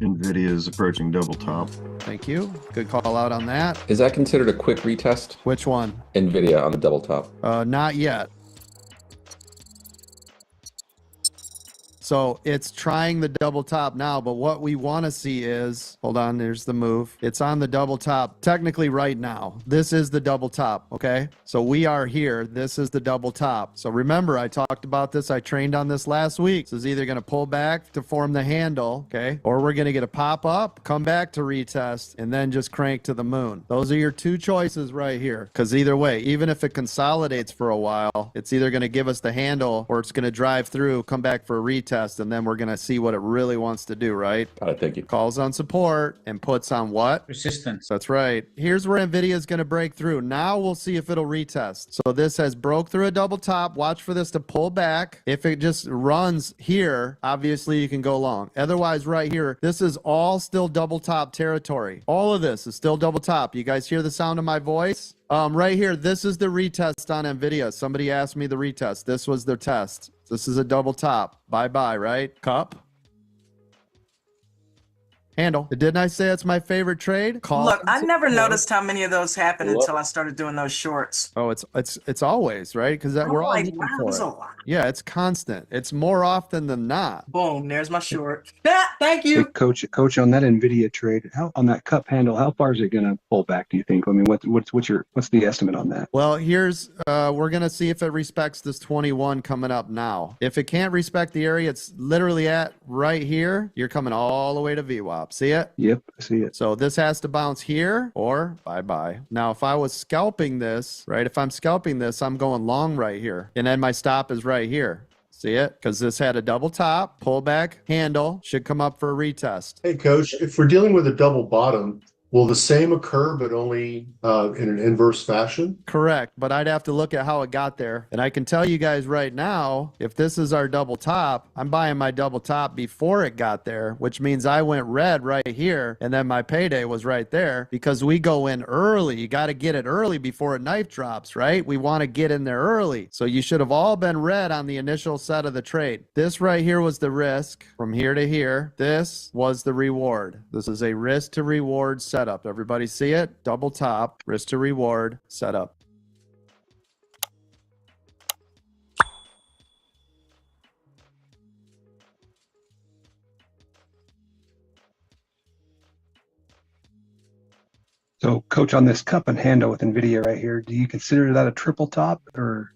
NVIDIA is approaching double top. Thank you. Good call out on that. Is that considered a quick retest? Which one? NVIDIA on the double top. Not yet. So it's trying the double top now, but what we want to see is, hold on, there's the move. It's on the double top technically right now. This is the double top, okay? So we are here. This is the double top. So remember, I talked about this. I trained on this last week. So it's either going to pull back to form the handle, okay? Or we're going to get a pop up, come back to retest, and then just crank to the moon. Those are your two choices right here. Because either way, even if it consolidates for a while, it's either going to give us the handle or it's going to drive through, come back for a retest, and then we're going to see what it really wants to do, right? Got it, thank you. Calls on support and puts on what? Resistance. That's right. Here's where NVIDIA is going to break through. Now we'll see if it'll retest. So this has broke through a double top. Watch for this to pull back. If it just runs here, obviously you can go long. Otherwise, right here, this is all still double top territory. All of this is still double top. You guys hear the sound of my voice? Right here, this is the retest on NVIDIA. Somebody asked me the retest. This was their test. This is a double top. Bye-bye, right? Cup. Handle. Didn't I say it's my favorite trade? Look, I never noticed how many of those happened until I started doing those shorts. Oh, it's always, right? Because we're all looking for it. Yeah, it's constant. It's more often than not. Boom, there's my short. Thank you. Hey, coach, on that NVIDIA trade, on that cup handle, how far is it going to pull back, do you think? I mean, what's the estimate on that? Well, here's we're going to see if it respects this 21 coming up now. If it can't respect the area it's literally at right here, you're coming all the way to VWAP. See it? Yep, I see it. So this has to bounce here or bye-bye. Now, if I was scalping this, right, if I'm scalping this, I'm going long right here. And then my stop is right here. See it? Because this had a double top, pullback, handle, should come up for a retest. Hey, Coach, if we're dealing with a double bottom, will the same occur, but only in an inverse fashion? Correct, but I'd have to look at how it got there. And I can tell you guys right now, if this is our double top, I'm buying my double top before it got there, which means I went red right here, and then my payday was right there because we go in early. You got to get it early before a knife drops, right? We want to get in there early. So you should have all been red on the initial set of the trade. This right here was the risk from here to here. This was the reward. This is a risk to reward setup. Everybody see it? Double top, risk to reward, setup. So, Coach, on this cup and handle with NVIDIA right here, do you consider that a triple top or?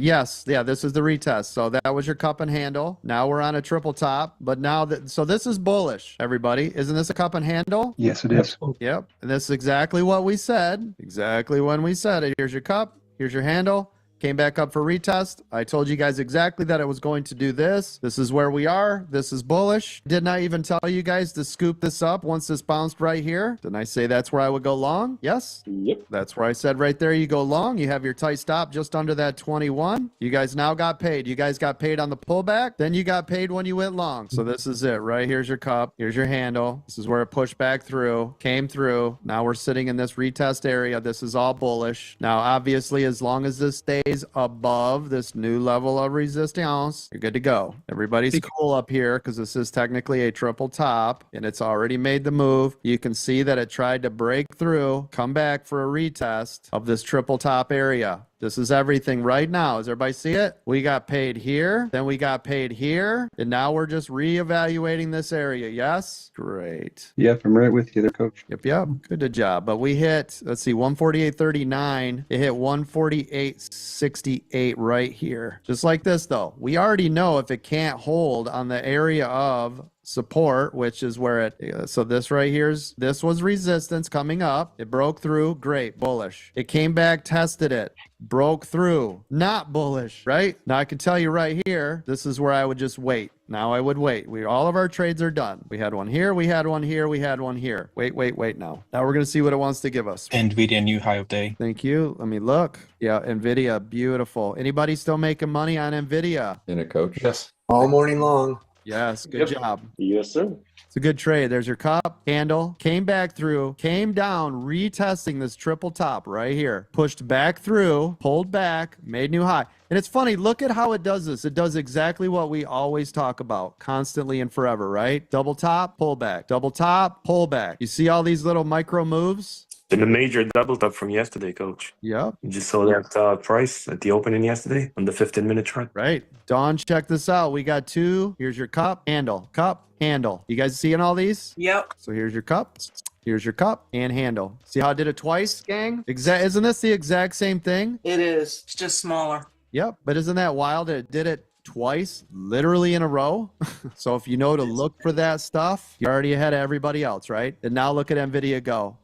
Yes, yeah, this is the retest. So that was your cup and handle. Now we're on a triple top, but now that, so this is bullish, everybody. Isn't this a cup and handle? Yes, it is. Yep. And this is exactly what we said. Exactly when we said it. Here's your cup. Here's your handle. Came back up for retest. I told you guys exactly that it was going to do this. This is where we are. This is bullish. Didn't I even tell you guys to scoop this up once this bounced right here? Didn't I say that's where I would go long? Yes? Yep. That's where I said right there you go long. You have your tight stop just under that 21. You guys now got paid. You guys got paid on the pullback. Then you got paid when you went long. So this is it, right? Here's your cup. Here's your handle. This is where it pushed back through, came through. Now we're sitting in this retest area. This is all bullish. Now, obviously, as long as this stays above this new level of resistance, you're good to go. Everybody's cool up here because this is technically a triple top and it's already made the move. You can see that it tried to break through, come back for a retest of this triple top area. This is everything right now. Does everybody see it? We got paid here, then we got paid here, and now we're just reevaluating this area. Yes? Great. Yep, I'm right with you there, Coach. Yep. Good job. But we hit, let's see, 148.39. It hit 148.68 right here. Just like this, though. We already know if it can't hold on the area of support, which is where it, so this right here's, this was resistance coming up. It broke through, great, bullish. It came back, tested it, broke through, not bullish, right? Now I can tell you right here, this is where I would just wait. Now I would wait. All of our trades are done. We had one here, we had one here, we had one here. Wait now. Now we're going to see what it wants to give us. NVIDIA new high of day. Thank you. Let me look. Yeah, NVIDIA, beautiful. Anybody still making money on NVIDIA? In a coach? Yes. All morning long. Yes, good job. Yes, sir. It's a good trade. There's your cup, handle, came back through, came down, retesting this triple top right here. Pushed back through, pulled back, made new high. And it's funny, look at how it does this. It does exactly what we always talk about, constantly and forever, right? Double top, pull back. Double top, pull back. You see all these little micro moves? In the major double top from yesterday, coach. Yep. You just saw that price at the opening yesterday on the 15-minute chart. Right. Dawn, check this out. We got two. Here's your cup, handle, handle. You guys seeing all these? Yep. So here's your cup. Here's your cup and handle. See how I did it twice, gang? Isn't this the exact same thing? It is. It's just smaller. Yep. But isn't that wild that it did it twice, literally in a row? So if you know to look for that stuff, you're already ahead of everybody else, right? And now look at NVIDIA go.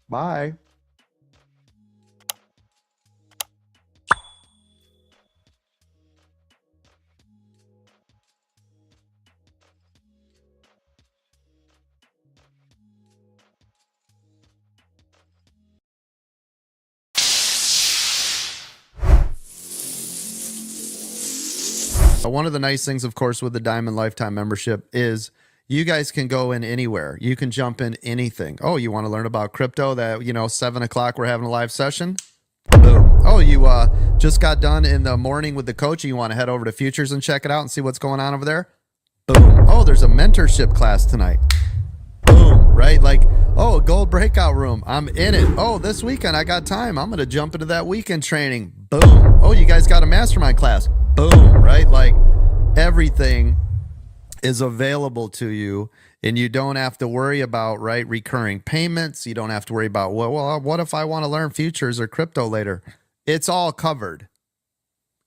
Bye. One of the nice things, of course, with the Diamond Lifetime membership is you guys can go in anywhere. You can jump in anything. Oh, you want to learn about crypto? That, 7 o'clock, we're having a live session. Boom. Oh, you just got done in the morning with the coach. And you want to head over to Futures and check it out and see what's going on over there? Boom. Oh, there's a mentorship class tonight. Boom. Right? Like, oh, gold breakout room. I'm in it. Oh, this weekend I got time. I'm going to jump into that weekend training. Boom. Oh, you guys got a mastermind class. Boom. Right? Like, everything is available to you, and you don't have to worry about recurring payments. You don't have to worry about, well, what if I want to learn futures or crypto later? It's all covered.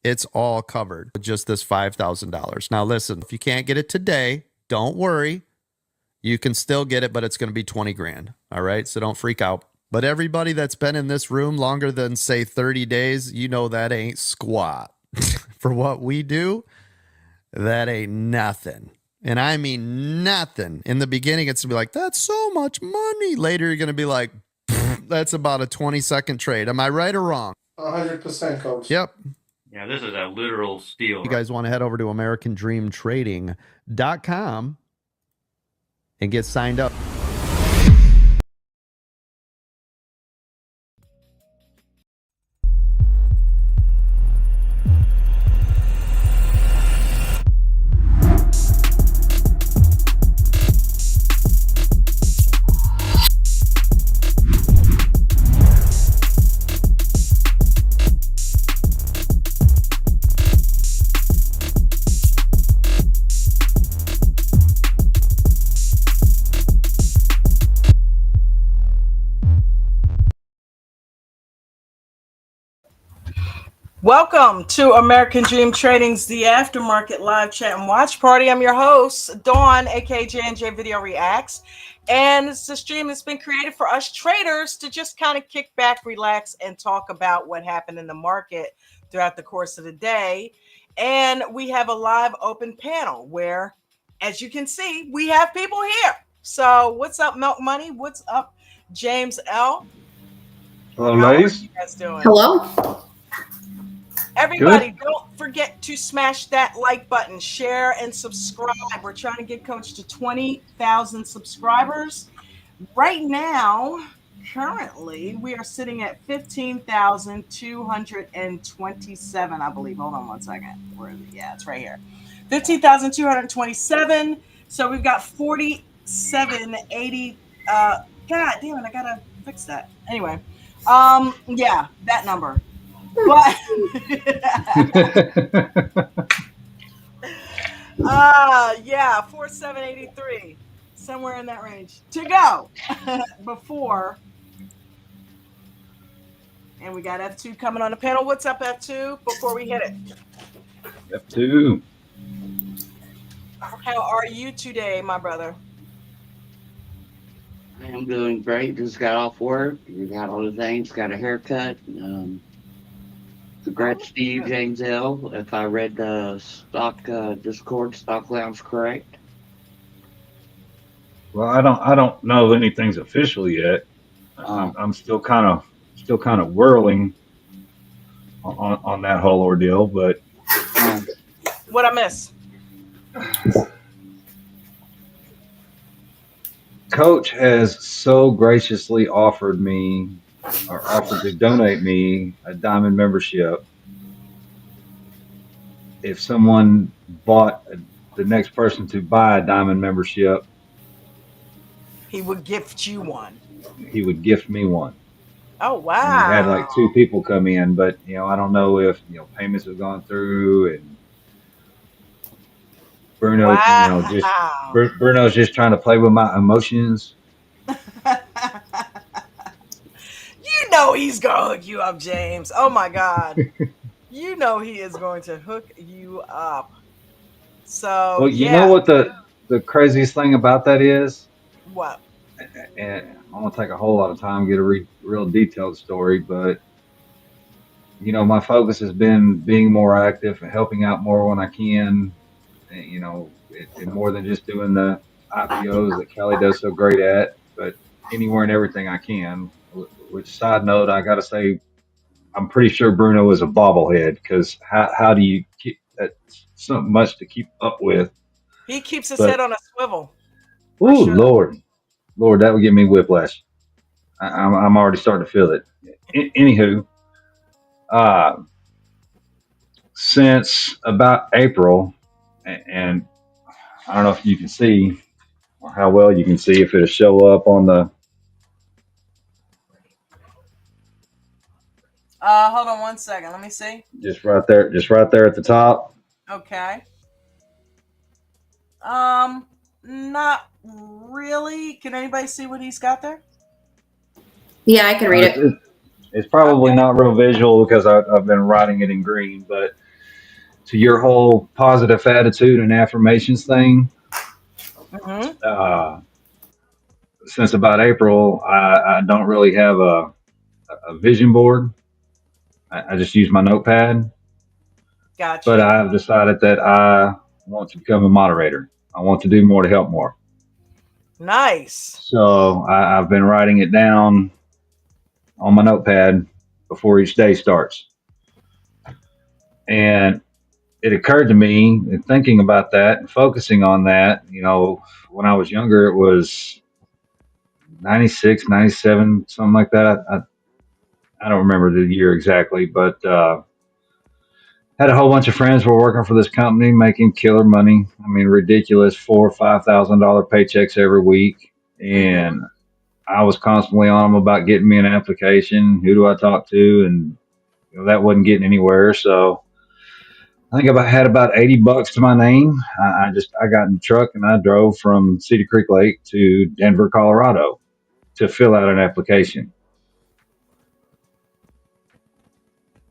It's all covered with just this $5,000. Now listen, if you can't get it today, don't worry. You can still get it, but it's going to be 20 grand. All right. So don't freak out. But everybody that's been in this room longer than say 30 days, that ain't squat. For what we do, that ain't nothing. And I mean nothing. In the beginning, it's going to be like, that's so much money. Later, you're going to be like, that's about a 20-second trade. Am I right or wrong? 100%, coach. Yep. Yeah, this is a literal steal. You guys want to head over to AmericanDreamTrading.com and get signed up. Welcome to American Dream Trading's The Aftermarket Live Chat and Watch Party. I'm your host, Dawn, aka J&J Video Reacts. And it's a stream that's been created for us traders to just kind of kick back, relax, and talk about what happened in the market throughout the course of the day. And we have a live open panel where, as you can see, we have people here. So what's up, Milk Money? What's up, James L? Hello, ladies. How are you guys doing? Hello. Everybody, don't forget to smash that like button, share, and subscribe. We're trying to get Coach to 20,000 subscribers. Right now, currently, we are sitting at 15,227, I believe. Hold on one second. Where is it? Yeah, it's right here. 15,227. So we've got 4780. God damn it, I gotta fix that. Anyway, yeah, that number. But yeah, 4783, somewhere in that range to go before. And we got F2 coming on the panel. What's up, F2? Before we hit it, F2. how are you today, my brother? I'm doing great. Just got off work. You got all the things. Got a haircut. Congrats to you, James L. If I read the stock Discord stock lounge correct. Well, I don't know if anything's official yet. I'm still kind of whirling on that whole ordeal. But what I miss? Coach has so graciously offered me or offered to donate me a diamond membership if someone bought the next person to buy a diamond membership, He would gift you one. he would gift me one. Oh And we had wow. like two people come in, but I don't know if payments have gone through, and Bruno, just Wow. Bruno's just trying to play with my emotions. You know he's gonna hook you up, James. Oh my god. You know he is going to hook you up. So Well, you know yeah. what the craziest thing about that is, What? and I'm gonna take a whole lot of time to get a real detailed story, but my focus has been being more active and helping out more when I can. And more than just doing the IPOs that Kelly does so great at, but anywhere and everything I can. Which, side note, I got to say, I'm pretty sure Bruno is a bobblehead, because how do you keep that? Something much to keep up with. He keeps his head But on a swivel for ooh, sure. Lord, that would give me whiplash. I'm already starting to feel it. Anywho, uh, since about April, and I don't know if you can see or how well you can see, if it'll show up on the Hold on one second. Let me see. just right there at the top. Okay. Not really. Can anybody see what he's got there? Yeah, I can read It's, it. it's probably Okay. not real visual because I've been writing it in green, but to your whole positive attitude and affirmations thing, Mm-hmm. uh, since about April, I don't really have a vision board. I just use my notepad, but Gotcha. I've decided that I want to become a moderator. I want to do more to help more. Nice. So I've been writing it down on my notepad before each day starts. And it occurred to me, and thinking about that and focusing on that, when I was younger, it was 96, 97, something like that. I don't remember the year exactly, but had a whole bunch of friends who were working for this company, making killer money. I mean, ridiculous $4,000 or $5,000 paychecks every week. Mm-hmm. And I was constantly on them about getting me an application. Who do I talk to? And that wasn't getting anywhere. So I think I had about $80 to my name. I got in the truck and I drove from Cedar Creek Lake to Denver, Colorado to fill out an application.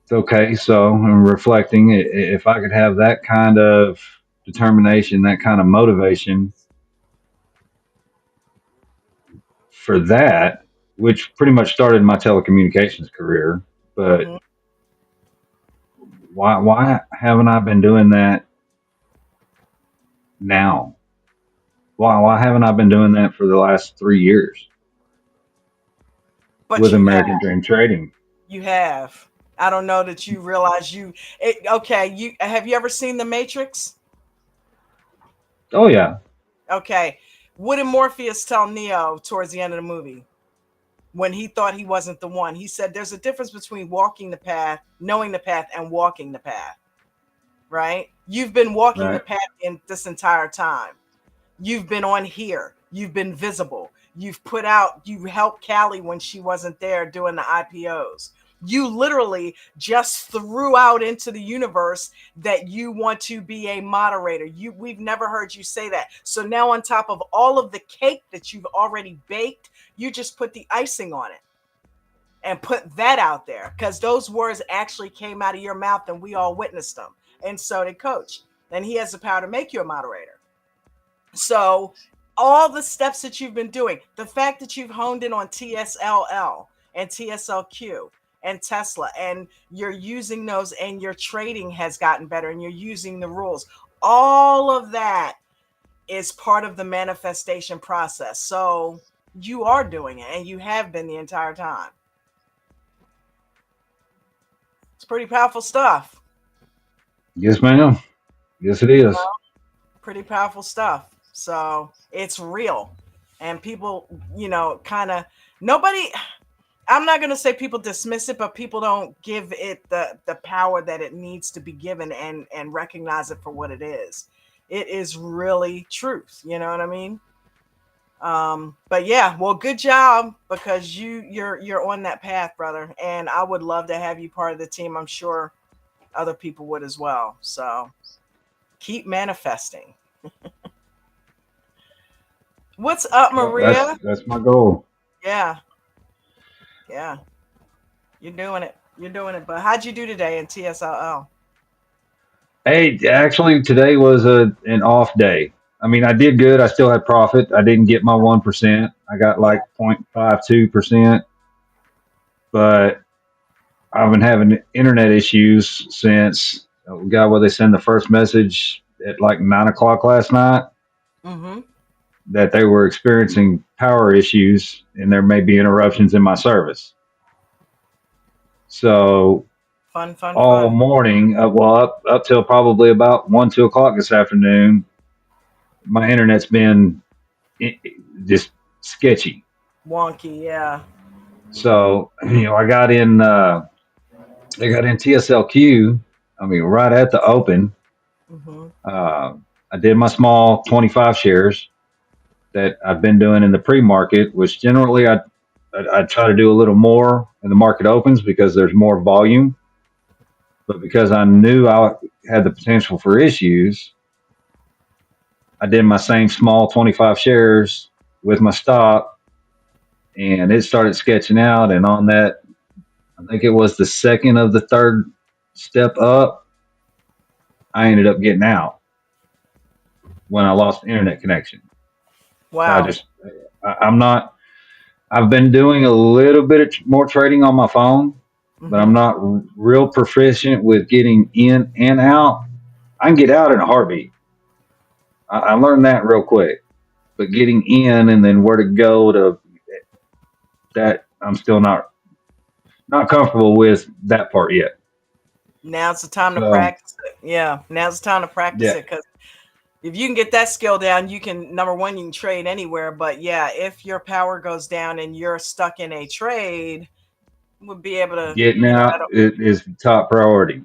It's okay. So I'm reflecting, if I could have that kind of determination, that kind of motivation for that, which pretty much started my telecommunications career, but Mm-hmm. why haven't I been doing that now? Why haven't I been doing that for the last 3 years But with you have. American Dream Trading? You have. I don't know that you realize you. Okay. You have you ever seen The Matrix? Oh yeah, Okay. What did Morpheus tell Neo towards the end of the movie when he thought he wasn't the one? He said there's a difference between walking the path, knowing the path, and walking the path. Right? You've been walking the right. path in this entire time. You've been on here. You've been visible. You've put out, you helped Callie when she wasn't there doing the IPOs. You literally just threw out into the universe that you want to be a moderator. We've never heard you say that. So now on top of all of the cake that you've already baked, you just put the icing on it and put that out there because those words actually came out of your mouth and we all witnessed them. And so did Coach. And he has the power to make you a moderator. So all the steps that you've been doing, the fact that you've honed in on TSLL and TSLQ and Tesla, and you're using those and your trading has gotten better and you're using the rules, all of that is part of the manifestation process. So you are doing it and you have been the entire time. It's pretty powerful stuff. Yes, ma'am. Yes, it is. Pretty powerful stuff. So it's real. And people, you know, kind of nobody, I'm not going to say people dismiss it, but people don't give it the power that it needs to be given and recognize it for what it is. It is really truth. You know what I mean? But yeah, well, good job, because you're on that path, brother. And I would love to have you part of the team. I'm sure other people would as well. So keep manifesting. What's up, Maria? That's my goal. Yeah. Yeah. You're doing it. You're doing it. But how'd you do today in TSLL? Hey, actually, today was an off day. I mean, I did good. I still had profit. I didn't get my 1%. I got like 0.52%, but I've been having internet issues since we got where they send the first message at like 9 o'clock last night Mm-hmm. that they were experiencing power issues and there may be interruptions in my service. So all Fun. morning, well, up till probably about 1, 2 o'clock this afternoon, my internet's been just sketchy. Wonky, yeah. So, I got in TSLQ. I mean, right at the open. Mm-hmm. I did my small 25 shares that I've been doing in the pre-market, which generally I try to do a little more when the market opens because there's more volume. But because I knew I had the potential for issues, I did my same small 25 shares with my stop, and it started sketching out. And on that, I think it was the second of the third step up, I ended up getting out when I lost internet connection. Wow. So I'm not, I've been doing a little bit more trading on my phone, but I'm not real proficient with getting in and out. I can get out in a heartbeat. I learned that real quick, but getting in and then where to go to that, I'm still not comfortable with that part yet. Now's the time to So, practice it. Yeah, now's the time to practice yeah. it, because if you can get that skill down, you can, number one, you can trade anywhere. But yeah, if your power goes down and you're stuck in a trade, we'll be able to Getting out is the top priority.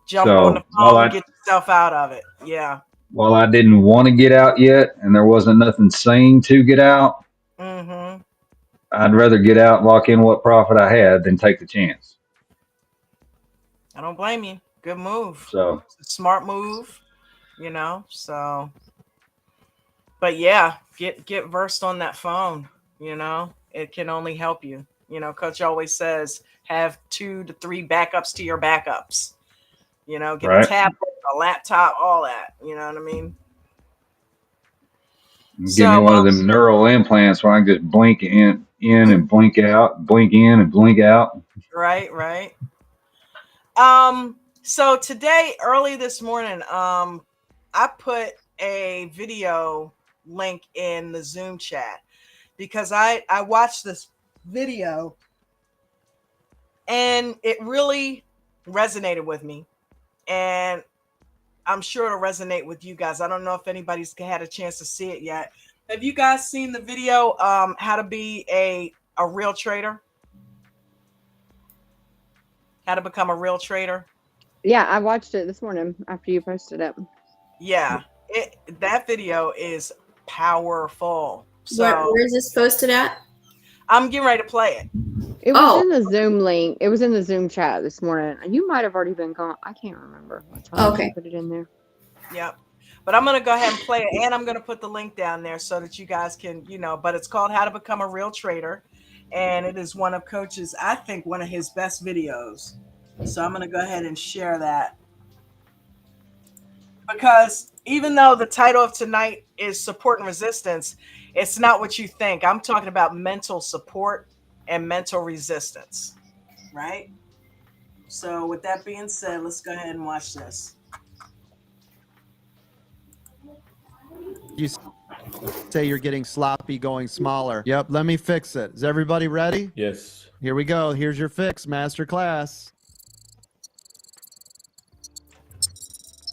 jump on the So phone, get yourself out of it. Yeah. while I didn't want to get out yet, and there wasn't nothing saying to get out, Mm-hmm. I'd rather get out and lock in what profit I had than take the chance. I don't blame you. Good move. So It's a smart move, you know. So, but yeah, get versed on that phone. You know, it can only help you. You know, Coach always says have 2 to 3 backups to your backups. You know, get a tablet, a laptop, all that. You know what I mean? Give me one of them neural implants where I can just blink in and blink out, blink in and blink out. Right. So today, early this morning, I put a video link in the Zoom chat because I watched this video and it really resonated with me, and I'm sure it'll resonate with you guys. I don't know if anybody's had a chance to see it yet. Have you guys seen the video, how to be a real trader? How to become a real trader? Yeah, I watched it this morning after you posted it. Yeah, that video is powerful. So where is this posted at? I'm getting ready to play it. It was in the Zoom link. It was in the Zoom chat this morning. You might have already been gone. I can't remember what time I put it in there. Yep. But I'm going to go ahead and play it, and I'm going to put the link down there so that you guys can, but it's called How to Become a Real Trader. And it is one of Coach's, I think, one of his best videos. So I'm going to go ahead and share that. Because even though the title of tonight is Support and Resistance, it's not what you think. I'm talking about mental support and mental resistance, right? So with that being said, let's go ahead and watch this. You say you're getting sloppy, going smaller. Yep, let me fix it. Is everybody ready? Yes. Here we go. Here's your fix, master class.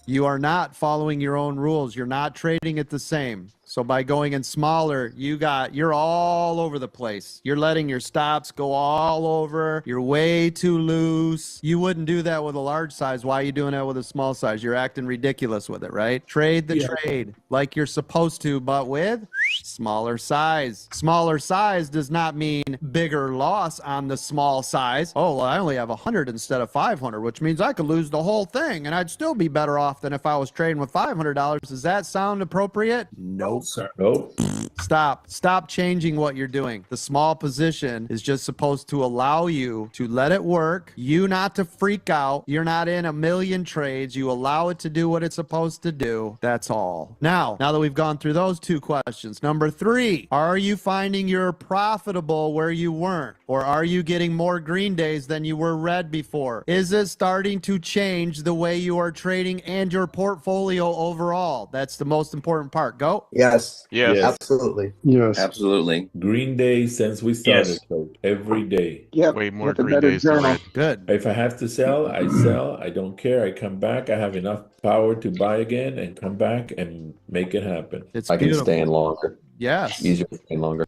You are not following your own rules. You're not trading it the same. So by going in smaller, you're all over the place. You're letting your stops go all over. You're way too loose. You wouldn't do that with a large size. Why are you doing that with a small size? You're acting ridiculous with it, right? Trade the trade like you're supposed to, but with smaller size. Smaller size does not mean bigger loss on the small size. Oh, well, I only have 100 instead of 500, which means I could lose the whole thing and I'd still be better off than if I was trading with $500. Does that sound appropriate? Nope. Sir. Nope. Stop changing what you're doing. The small position is just supposed to allow you to let it work, you not to freak out. You're not in a million trades. You allow it to do what it's supposed to do. That's all. Now that we've gone through those two questions, number 3, are you finding you're profitable where you weren't? Or are you getting more green days than you were red before? Is it starting to change the way you are trading and your portfolio overall? That's the most important part. Go. Yes. Yes. Absolutely. Yes. Absolutely. Green days since we started, coach. Every day. Yep. Way more With a green better days than journal. red. Good. If I have to sell, I sell. I don't care. I come back. I have enough power to buy again and come back and make it happen. It's I can beautiful. stay in longer. Yes. Easier to stay in longer.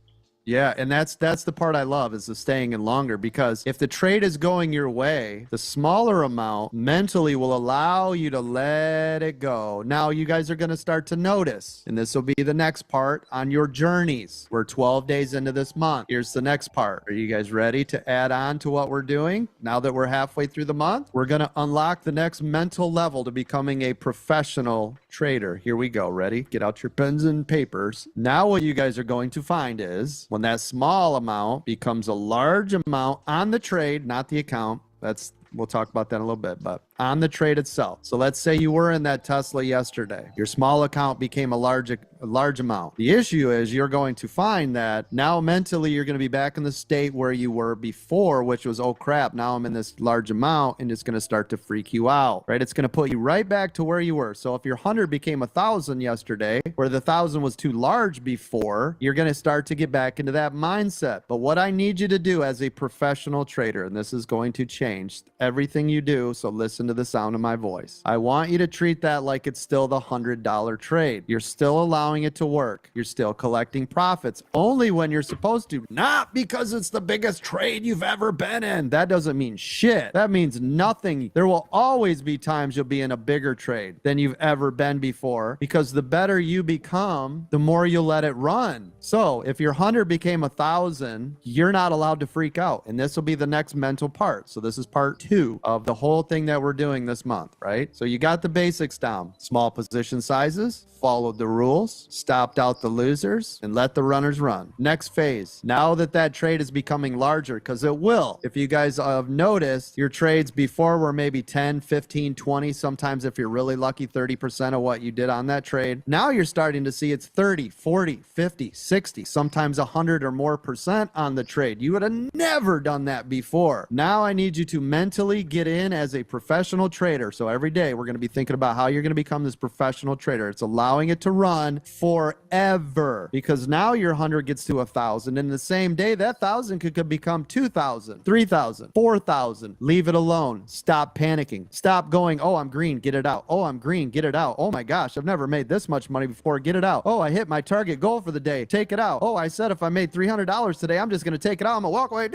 Yeah, and that's the part I love is the staying in longer, because if the trade is going your way, the smaller amount mentally will allow you to let it go. Now you guys are going to start to notice, and this will be the next part on your journeys. We're 12 days into this month. Here's the next part. Are you guys ready to add on to what we're doing? Now that we're halfway through the month, we're going to unlock the next mental level to becoming a professional trader. Here we go. Ready? Get out your pens and papers. Now what you guys are going to find is when that small amount becomes a large amount on the trade, not the account. We'll talk about that in a little bit, but on the trade itself. So let's say you were in that Tesla yesterday. Your small account became a large amount. The issue is you're going to find that now mentally you're going to be back in the state where you were before, which was, oh crap, now I'm in this large amount, and it's going to start to freak you out, right? It's going to put you right back to where you were. So if your 100 became 1,000 yesterday, where the 1,000 was too large before, you're going to start to get back into that mindset. But what I need you to do as a professional trader, and this is going to change everything you do, so listen to the sound of my voice. I want you to treat that like it's still the $100 trade. You're still allowing it to work. You're still collecting profits only when you're supposed to, not because it's the biggest trade you've ever been in. That doesn't mean shit. That means nothing. There will always be times you'll be in a bigger trade than you've ever been before, because the better you become, the more you'll let it run. So if your 100 became 1,000, you're not allowed to freak out. And this will be the next mental part. So this is part 2 of the whole thing that we're doing this month, right? So you got the basics down. Small position sizes, followed the rules, stopped out the losers, and let the runners run. Next phase. Now that trade is becoming larger, because it will. If you guys have noticed, your trades before were maybe 10, 15, 20, sometimes if you're really lucky, 30% of what you did on that trade. Now you're starting to see it's 30, 40, 50, 60, sometimes 100 or more percent on the trade. You would have never done that before. Now I need you to mentally get in as a professional trader. So every day we're going to be thinking about how you're going to become this professional trader. It's allowing it to run forever, because now your 100 gets to 1,000. In the same day, that 1,000 could become 2,000, 3,000, 4,000. Leave it alone. Stop panicking. Stop going, oh, I'm green, get it out. Oh, I'm green, get it out. Oh my gosh, I've never made this much money before. Get it out. Oh, I hit my target goal for the day. Take it out. Oh, I said if I made $300 today, I'm just going to take it out. I'm going to walk away.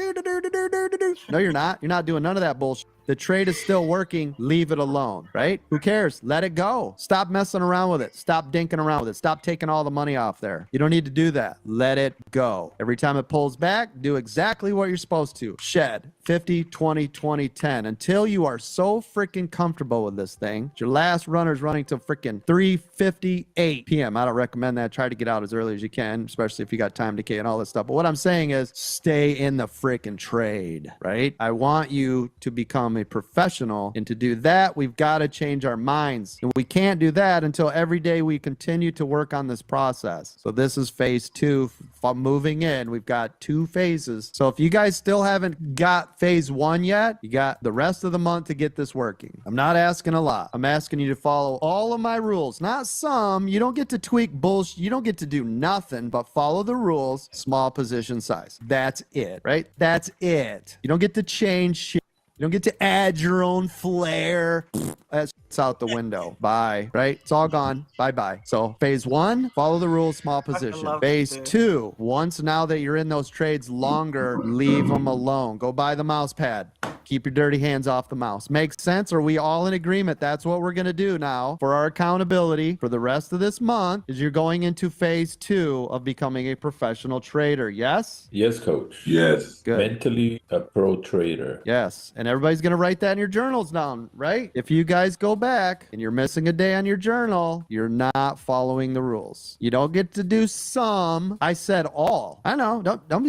No, you're not. You're not doing none of that bullshit. The trade is still working. Leave it alone, right? Who cares? Let it go. Stop messing around with it. Stop dinking around with it. Stop taking all the money off there. You don't need to do that. Let it go. Every time it pulls back, do exactly what you're supposed to. Shed 50, 20, 20, 10 until you are so freaking comfortable with this thing. Your last runner's running till freaking 3:58 p.m. I don't recommend that. Try to get out as early as you can, especially if you got time decay and all this stuff. But what I'm saying is stay in the freaking trade, right? I want you to become a professional, and to do that, we've got to change our minds. And we can't do that until every day we continue to work on this process. So this is phase 2. Moving in, we've got 2 phases. So if you guys still haven't got phase 1 yet, you got the rest of the month to get this working. I'm not asking a lot. I'm asking you to follow all of my rules, not some. You don't get to tweak bullshit. You don't get to do nothing but follow the rules. Small position size. That's it, right? That's it. You don't get to change shit. You don't get to add your own flair. That's out the window. Bye. Right? It's all gone. Bye-bye. So phase 1, follow the rules, small position. love Phase this dude. 2, once now that you're in those trades longer, leave them alone. Go buy the mouse pad. Keep your dirty hands off the mouse. Makes sense? Are we all in agreement? That's what we're going to do now for our accountability for the rest of this month is you're going into phase 2 of becoming a professional trader. Yes? Yes, coach. Yes. Good. Mentally a pro trader. Yes. And everybody's going to write that in your journals down, right? If you guys go back and you're missing a day on your journal, you're not following the rules. You don't get to do some. I said all. I know. Don't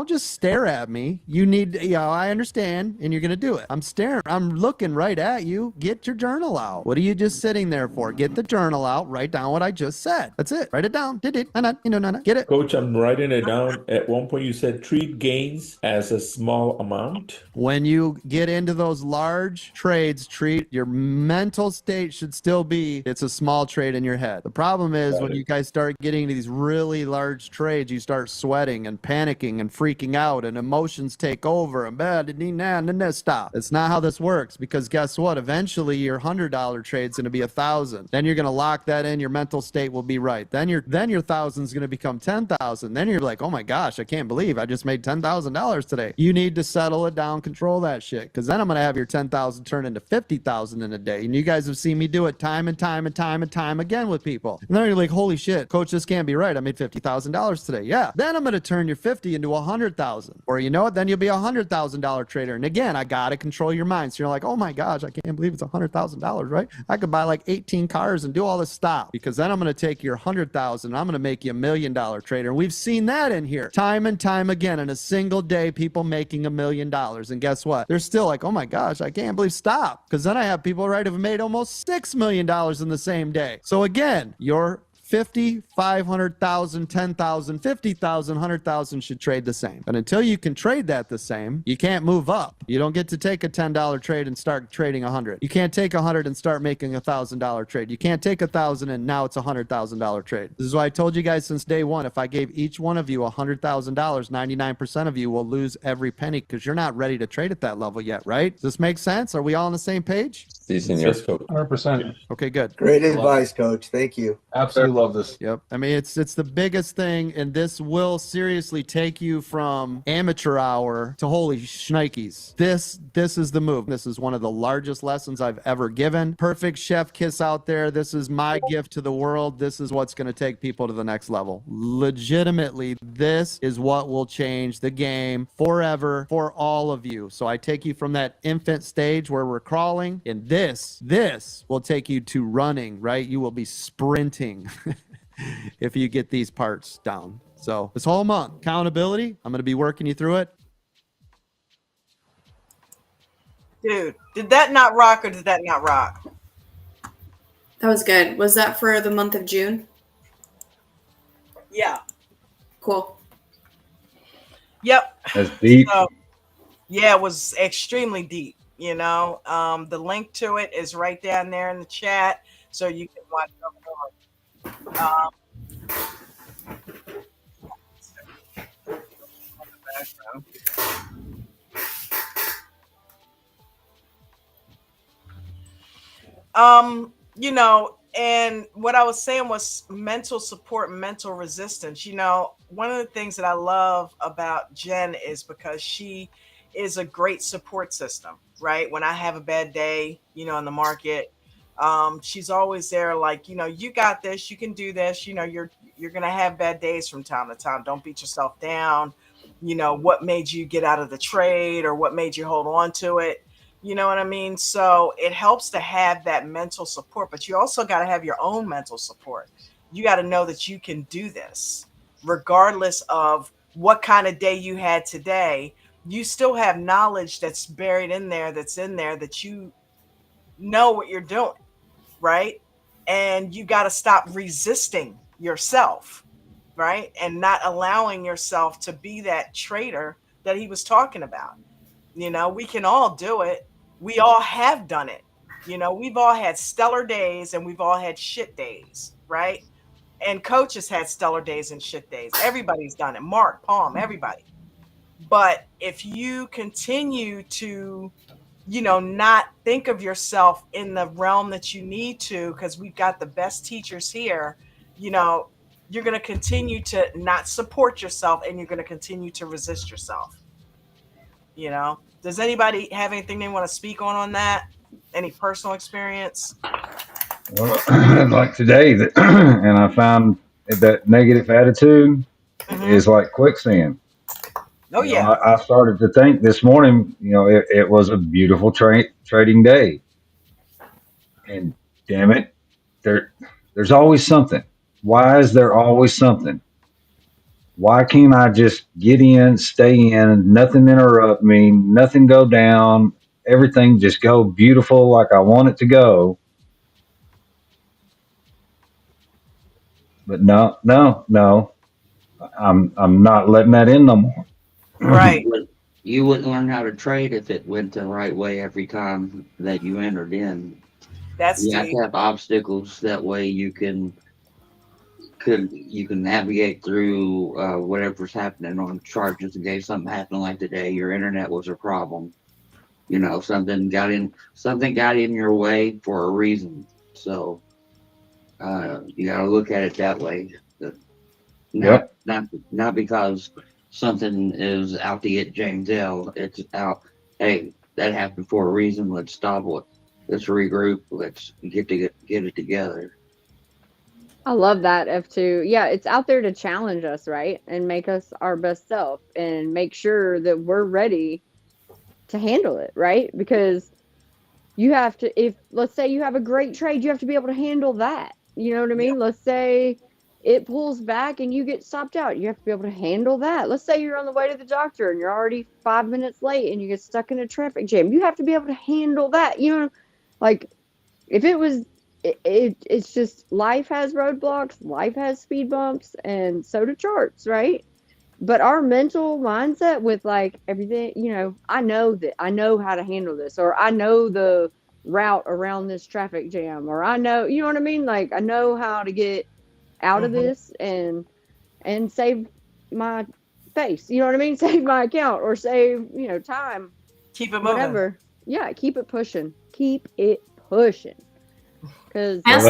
just stare at me. You need, I understand. And you're going to do it. I'm staring. I'm looking right at you. Get your journal out. What are you just sitting there for? Get the journal out. Write down what I just said. That's it. Write it down. Get it. Coach, I'm writing it down. At one point, you said treat gains as a small amount. When you get into those large trades, treat your mental state should still be it's a small trade in your head. The problem is when you guys start getting into these really large trades, you start sweating and panicking and freaking out and emotions take over and stop. It's not how this works because guess what? Eventually your $100 trade's going to be $1,000. Then you're going to lock that in. Your mental state will be right. Then your $1,000 is going to become $10,000. Then you're like, oh my gosh, I can't believe I just made $10,000 today. You need to settle it down, control that shit. Because then I'm going to have your 10,000 turn into 50,000 in a day. And you guys have seen me do it time and time and time and time again with people. And then you're like, holy shit, coach, this can't be right. I made $50,000 today. Yeah. Then I'm going to turn your 50 into 100,000. Or you know what? Then you'll be a $100,000 trader. And again, I got to control your mind. So you're like, oh my gosh, I can't believe it's $100,000, right? I could buy like 18 cars and do all this stuff because then I'm going to take your 100,000 and I'm going to make you $1 million trader. And we've seen that in here time and time again in a single day, people making $1 million. And guess what? They're still like, oh my gosh, I can't believe stop. Because then I have people who've made almost $6 million in the same day. So again, your 50, 500,000, 10,000, 50,000, 100,000 should trade the same. But until you can trade that the same, you can't move up. You don't get to take a $10 trade and start trading 100. You can't take 100 and start making a $1,000 trade. You can't take 1,000 and now it's a $100,000 trade. This is why I told you guys since day one, if I gave each one of you $100,000, 99% of you will lose every penny because you're not ready to trade at that level yet, right? Does this make sense? Are we all on the same page? Yes, coach. 100%. Okay, good. Great advice, coach. Thank you. Absolutely love this. Yep. I mean, it's the biggest thing, and this will seriously take you from amateur hour to holy shnikes. This is the move. This is one of the largest lessons I've ever given. Perfect chef kiss out there. This is my gift to the world. This is what's going to take people to the next level. Legitimately, this is what will change the game forever for all of you. So I take you from that infant stage where we're crawling, and this will take you to running, right? You will be sprinting. If you get these parts down. So this whole month, accountability, I'm going to be working you through it. Dude, did that not rock or did that not rock? That was good. Was that for the month of June? Yeah. Cool. Yep. That's deep. So, yeah, it was extremely deep. You know, the link to it is right down there in the chat, so you can watch it. You know, and what I was saying was mental support, mental resistance. You know, one of the things that I love about Jen is because she is a great support system, right? When I have a bad day, you know, in the market, she's always there like, you know, you got this, you can do this, you know, you're going to have bad days from time to time. Don't beat yourself down. You know, what made you get out of the trade or what made you hold on to it? You know what I mean? So it helps to have that mental support, but you also got to have your own mental support. You got to know that you can do this regardless of what kind of day you had today. You still have knowledge that's buried in there, that you know what you're doing, right? And you got to stop resisting yourself, right? And not allowing yourself to be that trader that he was talking about. You know, we can all do it. We all have done it. You know, we've all had stellar days and we've all had shit days, right? And coaches had stellar days and shit days. Everybody's done it. Mark, Palm, everybody. But if you continue to not think of yourself in the realm that you need to, because we've got the best teachers here, you're going to continue to not support yourself, and you're going to continue to resist yourself. Does anybody have anything they want to speak on that? Any personal experience? Well, like today, and I found that negative attitude is like quicksand. Oh, yeah. I started to think this morning, it was a beautiful trading day. And damn it, there's always something. Why is there always something? Why can't I just get in, stay in, nothing interrupt me, nothing go down, everything just go beautiful like I want it to go? But no. I'm not letting that in no more. Right. You wouldn't learn how to trade if it went the right way every time that you entered in. You have to have obstacles, that way you can navigate through whatever's happening on charges. In case something happened like today, your internet was a problem. Something got in your way for a reason. So you got to look at it that way. Not because something is out to get James L. It's out. Hey, that happened for a reason. Let's stop it. Let's regroup. Let's get it together. I love that, F2. Yeah, it's out there to challenge us, right? And make us our best self and make sure that we're ready to handle it, right? Because you have to, if let's say you have a great trade, you have to be able to handle that. You know what I mean? Let's say it pulls back and you get stopped out. You have to be able to handle that. Let's say you're on the way to the doctor and you're already 5 minutes late and you get stuck in a traffic jam. You have to be able to handle that. Like if it was, it's just life has roadblocks, life has speed bumps, and so do charts, right? But our mental mindset with like everything, I know how to handle this, or I know the route around this traffic jam, or I know, you know what I mean? Like I know how to get out of this and save my face, you know what I mean? Save my account or save, time. Keep it moving. Whatever. Yeah, keep it pushing. Keep it pushing. Because that's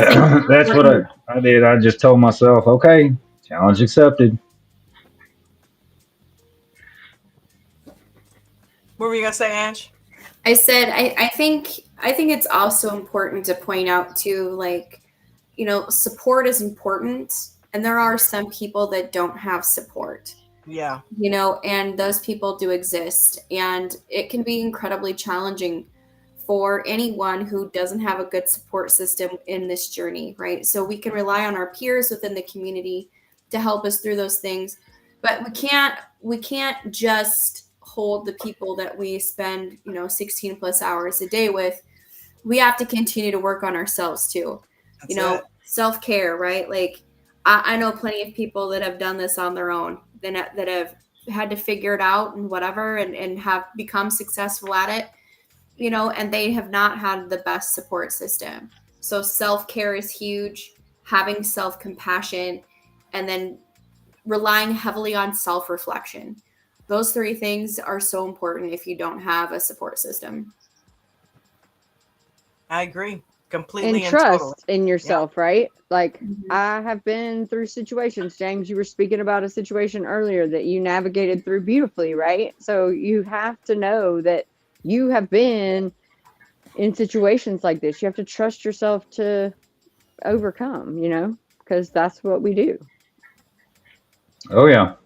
what I did. I just told myself, okay, challenge accepted. What were you gonna say, Ange? I said I think it's also important to point out too, like, support is important, and there are some people that don't have support. Yeah. And those people do exist, and it can be incredibly challenging for anyone who doesn't have a good support system in this journey, right? So we can rely on our peers within the community to help us through those things, but we can't just hold the people that we spend 16 plus hours a day with. We have to continue to work on ourselves too. Self-care, right? Like I know plenty of people that have done this on their own, that have had to figure it out and whatever, and have become successful at it, and they have not had the best support system. So self-care is huge, having self-compassion, and then relying heavily on self-reflection. Those three things are so important if you don't have a support system. I agree completely. And trust in yourself, right? Like I have been through situations, James, you were speaking about a situation earlier that you navigated through beautifully, right? So you have to know that you have been in situations like this. You have to trust yourself to overcome, because that's what we do. Oh yeah.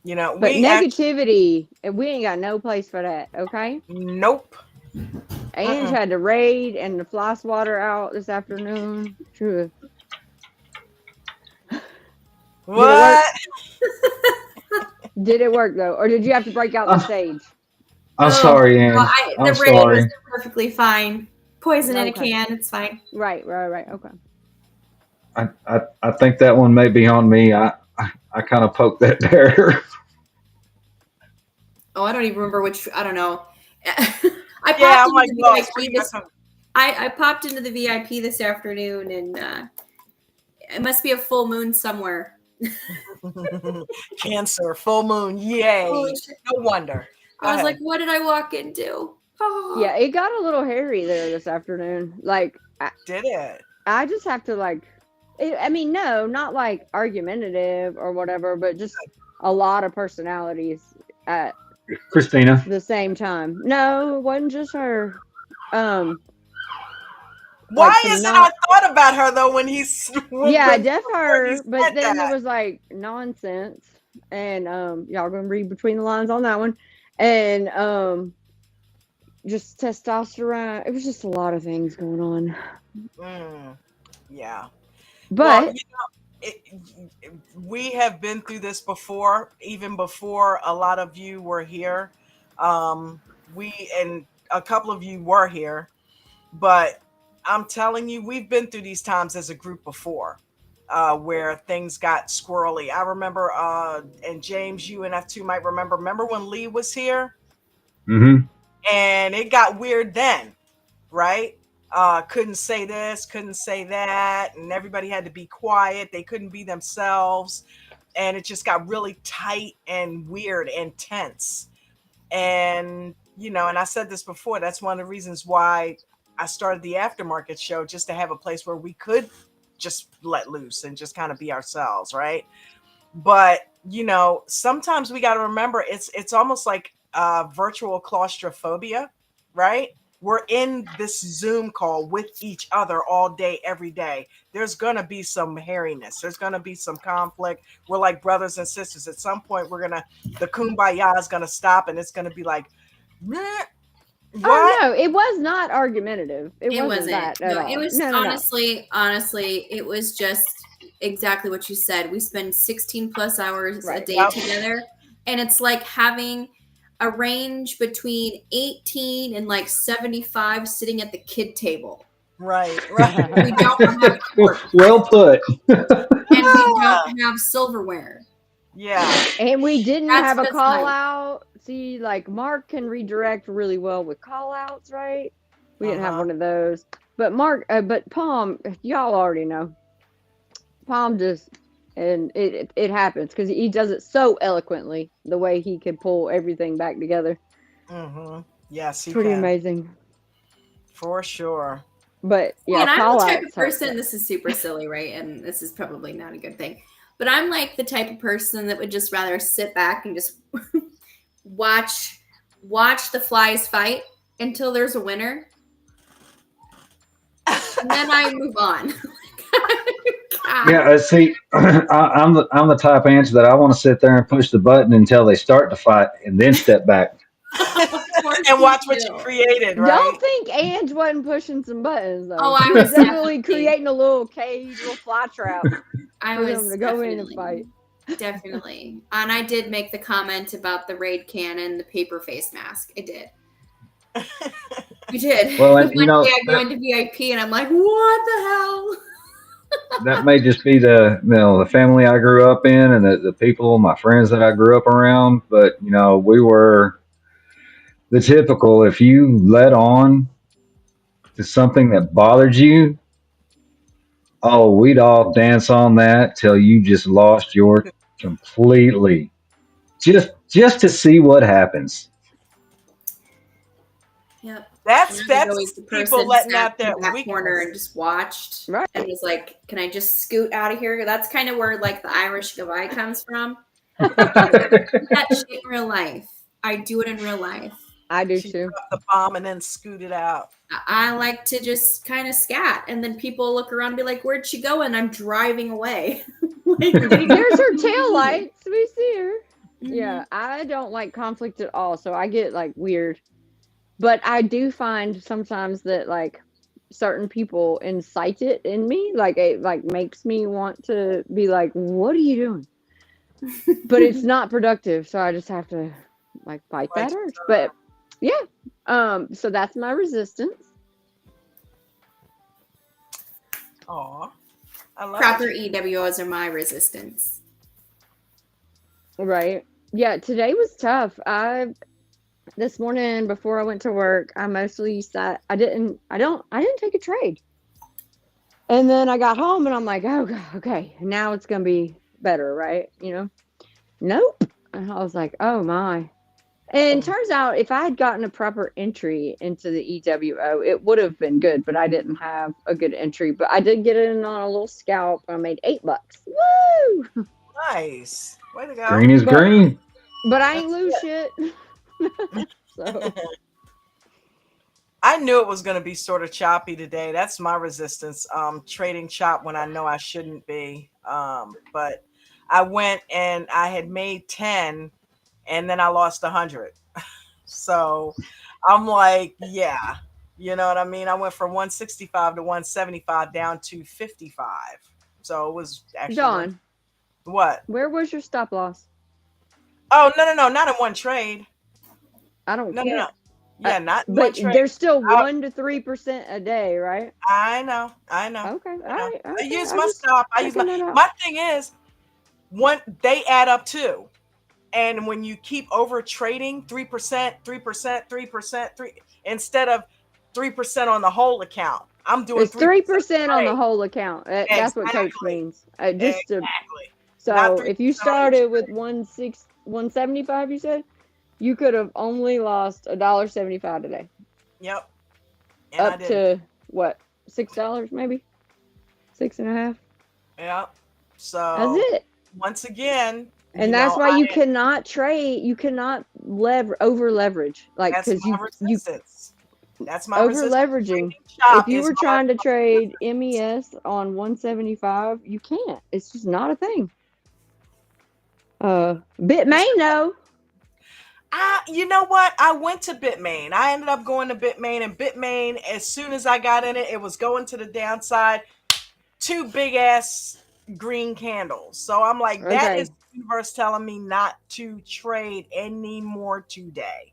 But negativity, we ain't got no place for that, okay? Nope. Ange had to raid and the fly swatter out this afternoon. True. What? Did it work though? Or did you have to break out the stage? I'm sorry, Ange. The raid was perfectly fine. Poison in a can, it's fine. Right. Okay. I think that one may be on me. I kind of poked that bear. Oh, I don't even remember which. I don't know. I popped into the VIP this afternoon, and it must be a full moon somewhere. Cancer, full moon, yay! No wonder. I was like, what did I walk into? Oh. Yeah, it got a little hairy there this afternoon. Like, did it? I just have to like, I mean, no, not like argumentative or whatever, but just a lot of personalities at Christina. the same time. No, it wasn't just her. Why like is it I thought about her though when he's yeah, def her, but then there was like nonsense, and y'all gonna read between the lines on that one, and just testosterone. It was just a lot of things going on. Yeah. But well, we have been through this before, even before a lot of you were here. We and a couple of you were here, but I'm telling you, we've been through these times as a group before, where things got squirrely. I remember, and James, you and F2 might remember. Remember when Lee was here? Mm-hmm. And it got weird then, right? Couldn't say this, couldn't say that, and everybody had to be quiet. They couldn't be themselves, and it just got really tight and weird and tense. And and I said this before, that's one of the reasons why I started the Aftermarket show, just to have a place where we could just let loose and just kind of be ourselves, right? But sometimes we got to remember it's almost like virtual claustrophobia, right? We're in this Zoom call with each other all day, every day. There's going to be some hairiness. There's going to be some conflict. We're like brothers and sisters. At some point, the kumbaya is going to stop, and it's going to be like, meh. What? Oh no, it was not argumentative. It wasn't that at all. It was honestly, it was just exactly what you said. We spend 16 plus hours a day together, and it's like having a range between 18 and like 75 sitting at the kid table. Right. We don't have well put. And we don't have silverware. Yeah. And we didn't That's have a what it's call like. out. See, like Mark can redirect really well with call outs, right? We didn't have one of those. But but Palm, y'all already know. Palm just, and it happens because he does it so eloquently, the way he can pull everything back together. Yes, he Pretty can. amazing. For sure. But yeah, and I'm call the type outs of person, this is super silly, right? And this is probably not a good thing. But I'm like the type of person that would just rather sit back and just watch the flies fight until there's a winner. And then I move on. Yeah, see, I'm the type of answer that I want to sit there and push the button until they start to fight, and then step back. And watch what you created, right? Don't think Ange wasn't pushing some buttons though. Oh, I He was definitely creating a little cage, little fly trap I for was them to go in and fight. Definitely. And I did make the comment about the raid cannon, the paper face mask. I did. You did. Well, and, One day I go into VIP and I'm like, what the hell? that may just be the family I grew up in and the people, my friends that I grew up around. But we were the typical. If you let on to something that bothered you, oh, we'd all dance on that till you just lost your completely. Just to see what happens. Yep. That's always the people person letting sat out their in that weakness. corner and just watched, right? And was like, "Can I just scoot out of here?" That's kind of where like the Irish goodbye comes from. That shit in real life. I do it in real life. I do She too. dropped the bomb and then scooted out. I like to just kind of scat, and then people look around and be like, "Where'd she go?" And I'm driving away. There's her tail lights. We see her. Yeah, I don't like conflict at all, so I get like weird. But I do find sometimes that like certain people incite it in me, like it like makes me want to be like, "What are you doing?" But it's not productive, so I just have to like fight that urge. But yeah, so that's my resistance. Aw, I love Proper it. EWOs are my resistance. Right. Yeah, today was tough. This morning before I went to work, I mostly sat. I didn't take a trade. And then I got home and I'm like, oh God, okay, now it's gonna be better, right? Nope. And I was like, oh my. And turns out if I had gotten a proper entry into the EWO, it would have been good, but I didn't have a good entry. But I did get in on a little scalp. I made $8. Woo! Nice. Way to go. Green is green. But I ain't lose shit. So I knew it was going to be sort of choppy today. That's my resistance. Trading chop when I know I shouldn't be. But I went and I had made 10 and then I lost 100. So I'm like, yeah, you know what I mean? I went from 165 to 175 down to 55. So it was actually Dawn, what? Where was your stop loss? Oh, no, not in one trade. I don't No, care. no. Yeah, not in but one trade. there's still 1 to 3% a day, right? I know. Okay, all right. I use I my just stop. I use checking that out. my thing is they add up too. And when you keep over trading 3%, 3%, 3%, 3 instead of 3% on the whole account. I'm doing It's 3% on the whole account. That's what coach Exactly. means. Exactly. So if you started with 175, you said you could have only lost $1.75 today. Yep. And up to what, $6 maybe, 6.5. Yep. So That's it. Once again, And that's why you cannot trade. You cannot over leverage, like that's because my you resistance. That's my over resistance. leveraging. Chop If you is were trying to trade MES on 175, you can't. It's just not a thing. Bitmain, no. You know what? I went to Bitmain. I ended up going to Bitmain, and Bitmain, as soon as I got in it, it was going to the downside. 2 big ass green candles. So I'm like, that is the universe telling me not to trade anymore today.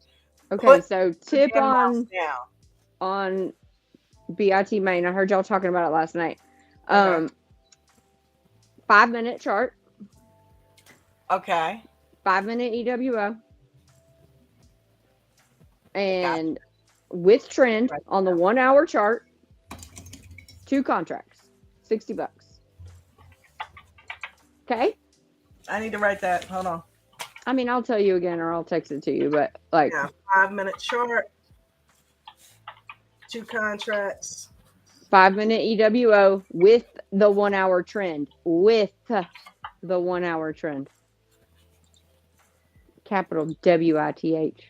Okay, so tip on BIT main. I heard y'all talking about it last night. 5-minute chart. Okay. 5-minute EWO. And with trend on the 1-hour chart, 2 contracts, $60. Okay. I need to write that. Hold on. I mean, I'll tell you again, or I'll text it to you. But like, 5-minute chart, 2 contracts, 5-minute EWO with the 1-hour trend. With the 1-hour trend. Capital WITH.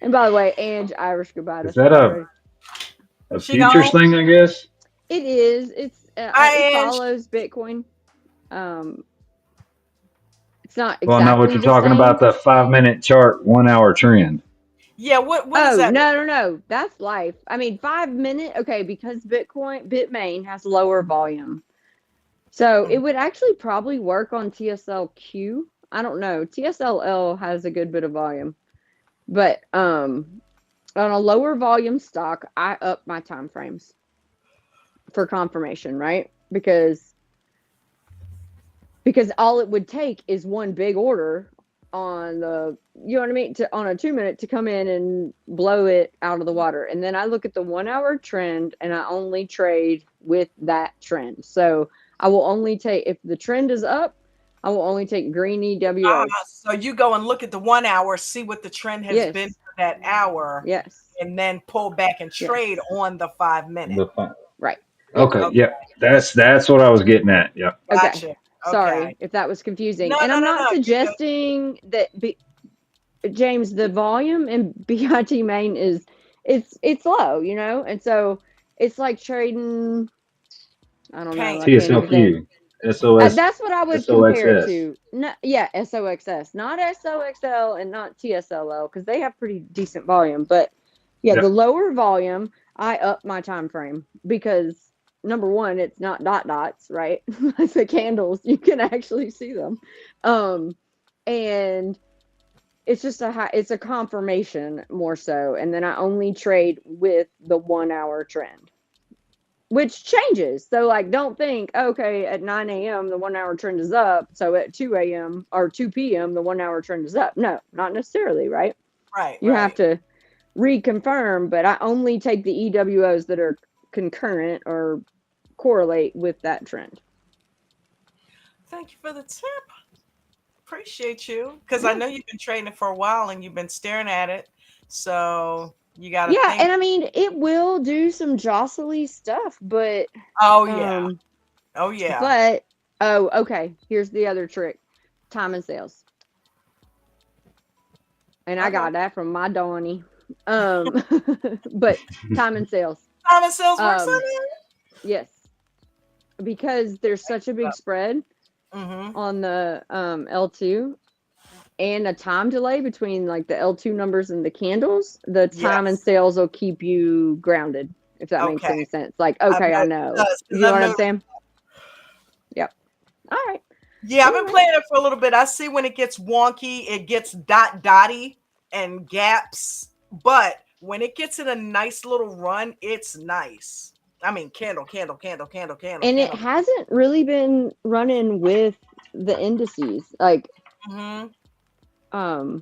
And by the way, Ange Irish goodbye. Is that a futures thing? I guess it is. It follows Bitcoin. It's not exactly. Well, I know what you're talking about. The 5-minute chart, 1-hour trend. Yeah. What is that? No. That's life. I mean, 5-minute. Okay, because Bitmain has lower volume, so it would actually probably work on TSLQ. I don't know. TSLL has a good bit of volume. But on a lower volume stock, I up my time frames for confirmation, right? Because all it would take is one big order on the, you know what I mean, on a 2-minute to come in and blow it out of the water. And then I look at the 1-hour trend and I only trade with that trend. So I will only take, if the trend is up, I will only take green EWO. So you go and look at the 1 hour, see what the trend has been for that hour. Yes. And then pull back and trade on the 5-minute. Right. Okay. Yeah. That's what I was getting at. Yeah. Gotcha. Okay. Sorry if that was confusing. No, and I'm no, not suggesting that James, the volume in BIT main is it's low, you know, and so it's like trading. I don't know. TSLQ. SOS. That's what I would compare it to. No, yeah, SOXS, not SOXL and not TSLL, because they have pretty decent volume. But yeah, the lower volume, I up my time frame because number one, it's not dots, right? It's the candles, you can actually see them, and it's just it's a confirmation more so. And then I only trade with the 1-hour trend, which changes. So like, don't think, okay, at 9 a.m. the 1-hour trend is up, so at 2 a.m. or 2 p.m. the 1-hour trend is up. No, not necessarily, right? You have to reconfirm, but I only take the EWOs that are concurrent or correlate with that trend. Thank you for the tip. appreciate you because I know you've been trading for a while and you've been staring at it. So you got to Yeah, think. and I mean, it will do some jostly stuff, but Oh yeah. Oh yeah. But okay. Here's the other trick: time and sales. And I got that from my Donnie. But time and sales. Time and sales works on it. Yes, because there's such a big spread Mm-hmm. on the L2 and a time delay between like the L2 numbers and the candles. The time and sales will keep you grounded, if that makes any sense. Like, okay, I know. You know what I'm saying? Yep. All right. Yeah, I've been playing it for a little bit. I see when it gets wonky, it gets dotty and gaps. But when it gets in a nice little run, it's nice. I mean, candle. And it hasn't really been running with the indices. Like, I don't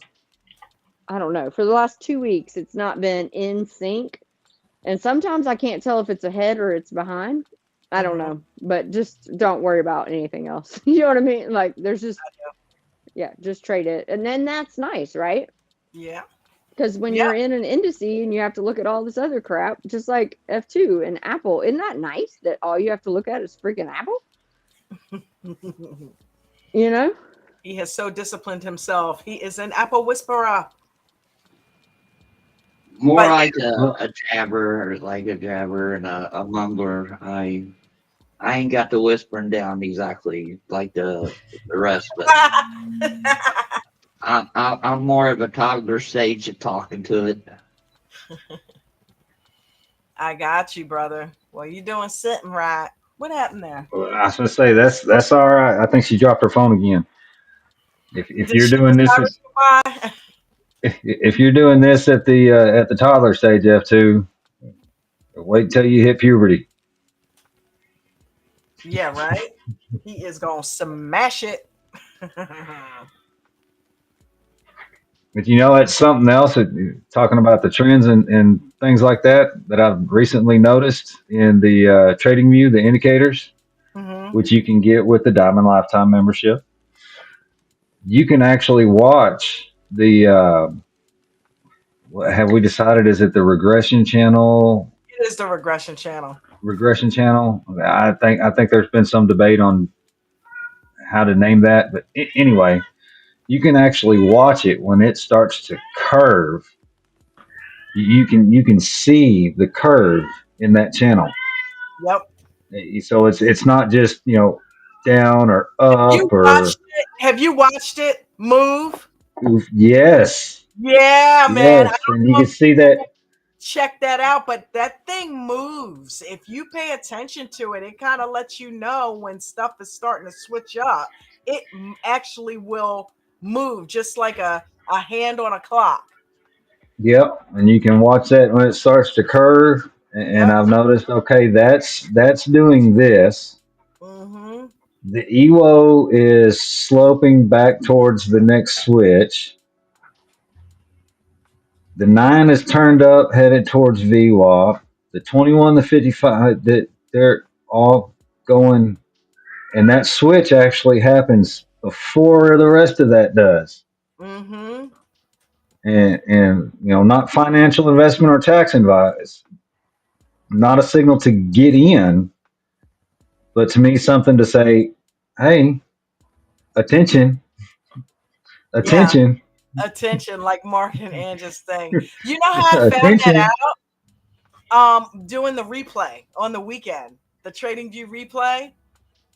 know. For the last 2 weeks, it's not been in sync. And sometimes I can't tell if it's ahead or it's behind. I don't know. But just don't worry about anything else. You know what I mean? Like, there's just, yeah, just trade it. And then that's nice, right? Yeah. Because when you're in an indice and you have to look at all this other crap, just like F2 and Apple, isn't that nice that all you have to look at is freaking Apple? You know? He has so disciplined himself. He is an Apple whisperer. More like a jabber, and a mumbler. I ain't got the whispering down exactly like the rest, but I'm more of a toddler stage at talking to it. I got you, brother. Well, you doing sitting right. What happened there? Well, I was gonna say that's all right. I think she dropped her phone again. If you're doing this, if you're doing this at the toddler stage, F2, wait till you hit puberty. Yeah, right. He is gonna smash it. But it's something else. Talking about the trends and things like that I've recently noticed in the Trading View, the indicators, which you can get with the Diamond Lifetime membership. You can actually watch the. Have we decided? Is it the regression channel? It is the regression channel. Regression channel. I think there's been some debate on how to name that, but anyway, you can actually watch it when it starts to curve. You can see the curve in that channel. Yep. So it's not just down or up or. Have you watched it move? Yes. Yeah, man. Yes, and you can see that. Check that out, but that thing moves. If you pay attention to it, it kind of lets you know when stuff is starting to switch up. It actually will move just like a hand on a clock. Yep, and you can watch that when it starts to curve. And I've noticed, okay, that's doing this. The EWO is sloping back towards the next switch. The 9 is turned up, headed towards VWAP. The 21, the 55, they're all going, and that switch actually happens before the rest of that does. And not financial investment or tax advice, not a signal to get in, but to me something to say, hey, attention. Attention, like Mark and Angie's thing. You know how I found that out? Doing the replay on the weekend, the Trading View replay,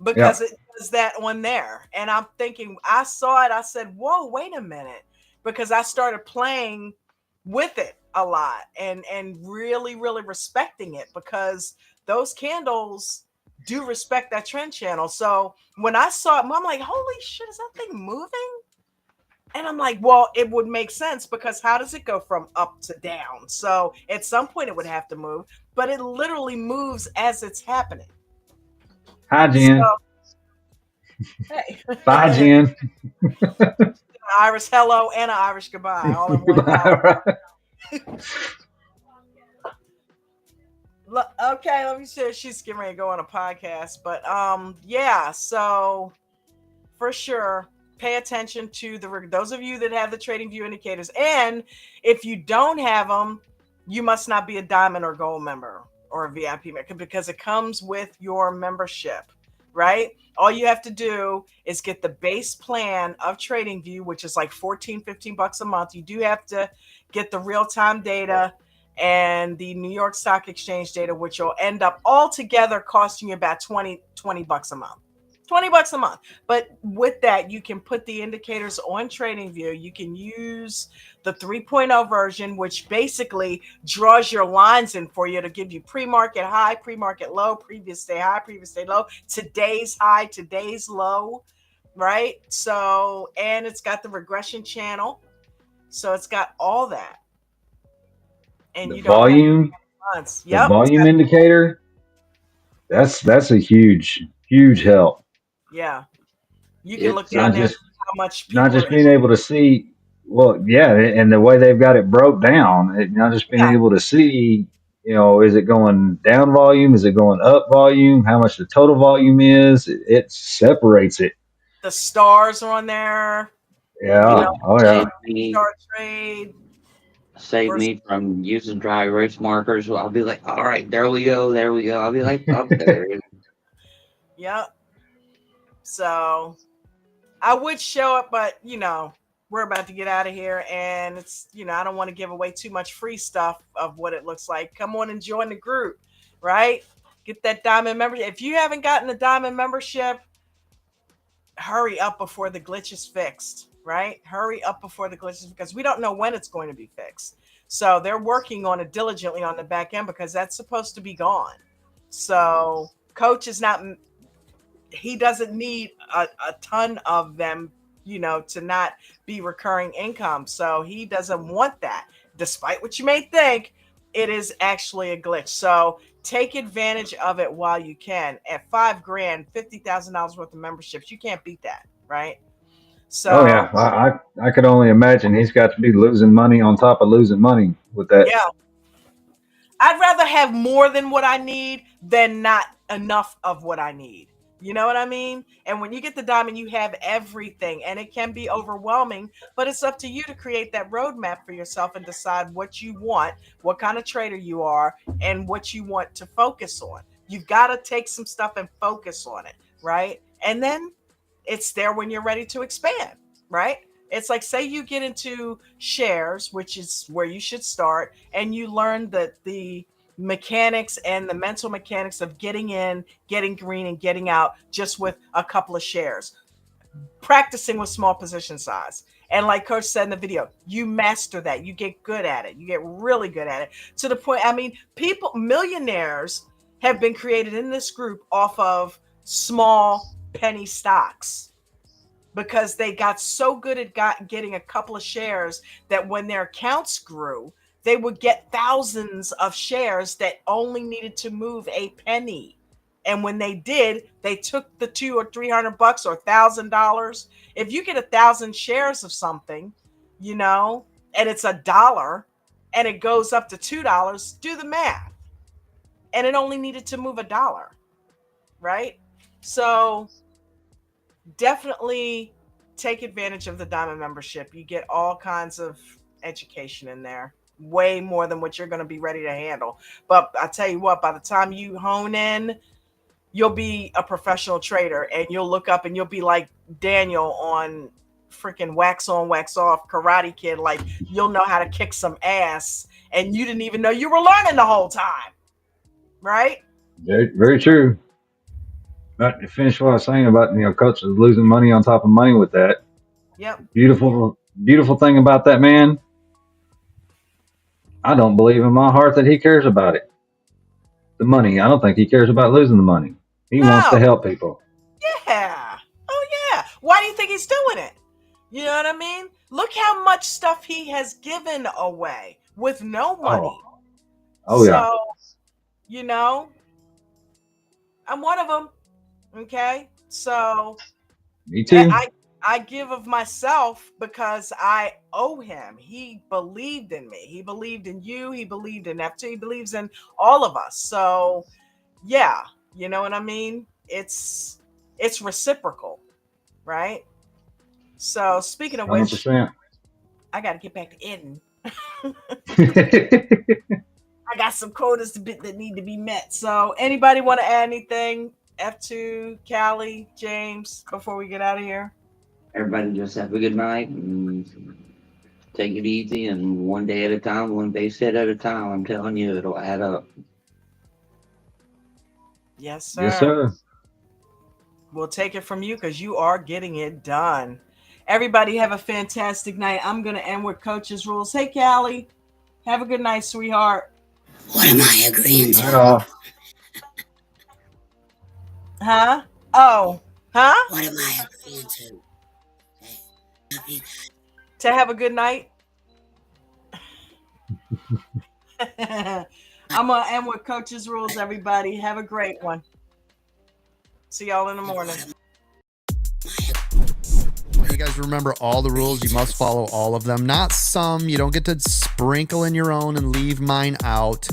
because it does that on there. And I'm thinking, I saw it, I said, whoa, wait a minute. Because I started playing with it a lot and really, really respecting it because those candles do respect that trend channel. So when I saw it, I'm like, holy shit, is that thing moving? And I'm like, well, it would make sense because how does it go from up to down? So at some point it would have to move, but it literally moves as it's happening. Hi, Jen. So, hey. Bye, Jen. An Irish hello and an Irish goodbye all in one time. Okay, let me see. She's getting ready to go on a podcast, but yeah. So for sure, pay attention to those of you that have the trading view indicators. And if you don't have them, you must not be a diamond or gold member or a VIP member, because it comes with your membership, right? All you have to do is get the base plan of TradingView, which is like 14, 15 bucks a month. You do have to get the real-time data and the New York Stock Exchange data, which will end up all together costing you about 20 bucks a month. 20 bucks a month. But with that, you can put the indicators on TradingView. You can use the 3.0 version, which basically draws your lines in for you to give you pre-market high, pre-market low, previous day high, previous day low, today's high, today's low, right? So, and it's got the regression channel. So it's got all that. And The you don't have volume, months. the Yep. volume indicator, that's a huge help. Yeah. You can look It's down there and see how much people Not just are being able to see, well, yeah, and the way they've got it broke down, not just being able to see, is it going down volume? Is it going up volume? How much the total volume is? It separates it. the stars are on there. Yeah. You know, Oh, yeah. star trade. Save me from using dry erase markers. I'll be like, all right, there we go. I'll be like, up there. Yep. So I would show it, but we're about to get out of here, and it's I don't want to give away too much free stuff of what it looks like. Come on and join the group, right? Get that diamond membership. If you haven't gotten the diamond membership, hurry up before the glitch is fixed, right? Hurry up before the glitch is, because we don't know when it's going to be fixed. So they're working on it diligently on the back end, because that's supposed to be gone. So coach is not, he doesn't need a ton of them, to not be recurring income. So he doesn't want that. Despite what you may think, it is actually a glitch. So take advantage of it while you can. At $5 grand, $50,000 worth of memberships, you can't beat that, right? So Oh yeah, I could only imagine he's got to be losing money on top of losing money with that. yeah, I'd rather have more than what I need than not enough of what I need. You know what I mean? And when you get the diamond, you have everything, and it can be overwhelming, but it's up to you to create that roadmap for yourself and decide what you want, what kind of trader you are, and what you want to focus on. You've got to take some stuff and focus on it, right? And then it's there when you're ready to expand, right? It's like, say you get into shares, which is where you should start, and you learn that the mechanics and the mental mechanics of getting in, getting green, and getting out just with a couple of shares, practicing with small position size. And like coach said in the video, you master that. You get good at it. You get really good at it, to the point, millionaires have been created in this group off of small penny stocks, because they got so good at getting a couple of shares that when their accounts grew, they would get thousands of shares that only needed to move a penny. And when they did, they took the $200 or $300 or $1,000. If you get 1,000 shares of something, and it's $1 and it goes up to $2, do the math. And it only needed to move $1, right? So definitely take advantage of the diamond membership. You get all kinds of education in there, way more than what you're going to be ready to handle. But I tell you what, by the time you hone in, you'll be a professional trader, and you'll look up and you'll be like Daniel on freaking Wax On, Wax Off, Karate Kid. Like, you'll know how to kick some ass, and you didn't even know you were learning the whole time, right? Very, very true. But to finish what I was saying about coach is losing money on top of money with that. Yep. Beautiful thing about that man. I don't believe in my heart that he cares about it. The money. I don't think he cares about losing the money. He wants to help people. Yeah. Oh yeah. Why do you think he's doing it? You know what I mean? Look how much stuff he has given away with no money. Oh yeah. So, I'm one of them. Okay. So Me too. I give of myself because I owe him. He believed in me. He believed in you. He believed in F2. He believes in all of us. So yeah, you know what I mean? It's reciprocal, right? So speaking of which, 100%. I got to get back to editing. I got some quotas that need to be met. So anybody want to add anything? F2, Callie, James, before we get out of here? Everybody just have a good night and take it easy, and one day at a time, one base hit at a time. I'm telling you, it'll add up. Yes, sir. Yes, sir. We'll take it from you because you are getting it done. Everybody have a fantastic night. I'm going to end with Coach's rules. Hey, Callie, have a good night, sweetheart. What am I agreeing to? Night off. Huh? Oh, huh? What am I agreeing to? To have a good night? I'm going to end with Coach's rules, everybody. Have a great one. See y'all in the morning. You guys remember all the rules. You must follow all of them. Not some. You don't get to sprinkle in your own and leave mine out.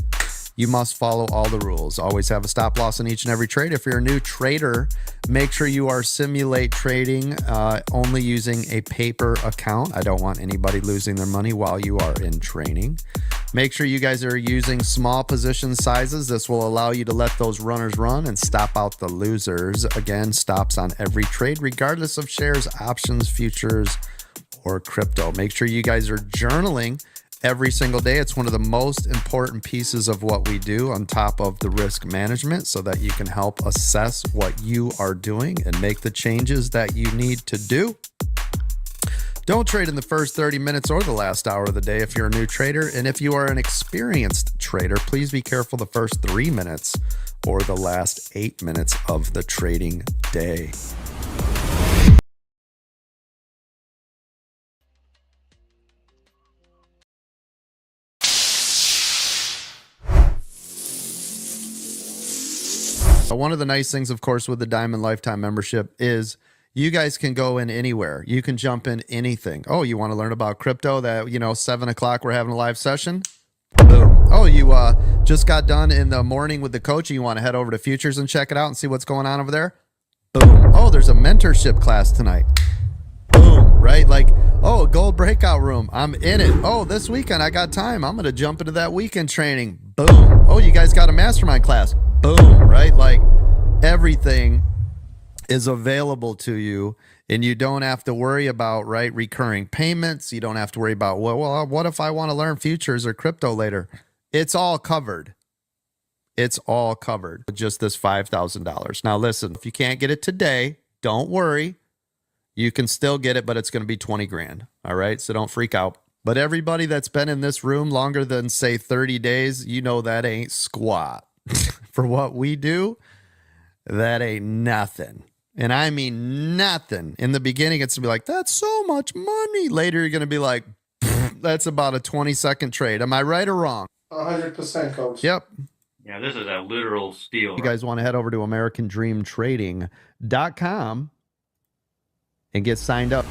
You must follow all the rules. Always have a stop loss in each and every trade. If you're a new trader, make sure you are simulate trading only using a paper account. I don't want anybody losing their money while you are in training. Make sure you guys are using small position sizes. This will allow you to let those runners run and stop out the losers. Again, stops on every trade, regardless of shares, options, futures, or crypto. Make sure you guys are journaling every single day. It's one of the most important pieces of what we do on top of the risk management so that you can help assess what you are doing and make the changes that you need to do. Don't trade in the first 30 minutes or the last hour of the day if you're a new trader. And if you are an experienced trader, please be careful the first 3 minutes or the last 8 minutes of the trading day. One of the nice things, of course, with the Diamond Lifetime membership is you guys can go in anywhere. You can jump in anything. Oh, you want to learn about crypto? That, 7 o'clock, we're having a live session. Boom. Oh, you just got done in the morning with the coach. You want to head over to Futures and check it out and see what's going on over there? Boom. Oh, there's a mentorship class tonight. Boom. Right? Like, oh, a gold breakout room. I'm in it. Oh, this weekend I got time. I'm going to jump into that weekend training. Boom. Oh, you guys got a mastermind class. Boom. Right? Like, everything is available to you, and you don't have to worry about recurring payments. You don't have to worry about, well, what if I want to learn futures or crypto later? It's all covered. It's all covered with just this $5,000. Now, listen, if you can't get it today, don't worry. You can still get it, but it's going to be 20 grand. All right. So don't freak out. But everybody that's been in this room longer than, say, 30 days, you know that ain't squat. For what we do, that ain't nothing. And I mean nothing. In the beginning, it's going to be like, that's so much money. Later, you're going to be like, that's about a 20-second trade. Am I right or wrong? 100%, coach. Yep. Yeah, this is a literal steal. You guys want to head over to AmericanDreamTrading.com and get signed up.